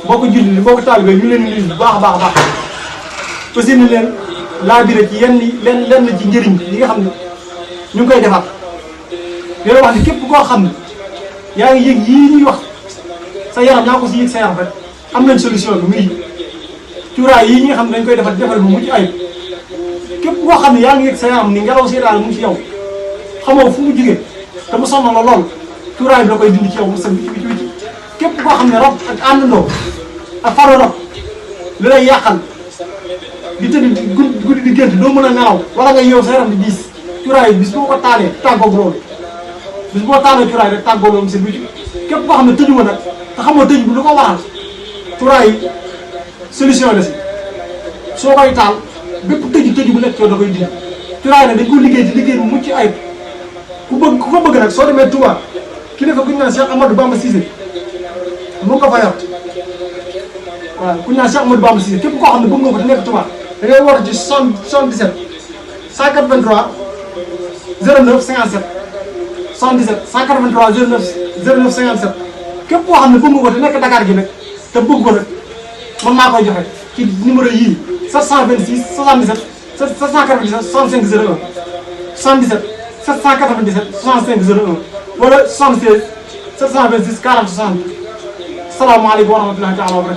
boo ko julli boo ko taalibe ñu leen di bu baax a baax a baax aussi ni leen laabire ci lenn ci njëriñ yi nga xam ne ñu ngi koy defar dina wax ni képp koo xam ne yaa ngi yëg yii ñuy wax sa yaram yaa ko si yëg sa yaram rek am nañ solution bi muy cuuraay yii ñi nga xam ne dañ koy defar bu mucc ayib képp koo xam ne yaa ngi yëg sa yaram ni ngelaw seetaan mu ngi ci yow xamoo fu mu jugee te mu sonal la lool cuuraay bi da koy dindi ci yow mu sën wicc képp koo xam ne rob ak àndandoo ak faro rob li lay yàqal di tëdd guddi di gént doo mën a nelaw wala nga yow sa yaram di diis cuuraay bis boo ko taalee tàggoog loolu bis boo taalee cuuraay rek tàggoo loolu mu sën wicc képp koo xam ne tëju ma nag te xamoo tëj bi lu ko waral cuuraay yi solution la si soo koy taal bépp tëju bu nekk yow da koy dindi cuuraay nag dañ ko liggéey ci liggéey bu mucc ayib ku ko bëgg nag soo demee Touba kilifa ku ñu naan Cheikh Amadou Bamba Cissé mu ngi ko fa yor waaw ku ñu naan Cheikh Amadou Bamba Cissé képp koo xam ne bëgg nga ko te nekk Touba da ngay woote ci 77 183 09 57 77 183 09 57 képp koo xam ne bëgg nga ko te nekk Dakar gi nag te bëgg ko nag man maa koy joxe ci numéro yii 726 77 797 65 01 77 797 65 01 wala 76 726 40 60 salaamaaleykum wa rahmatullahi taala wa barakatu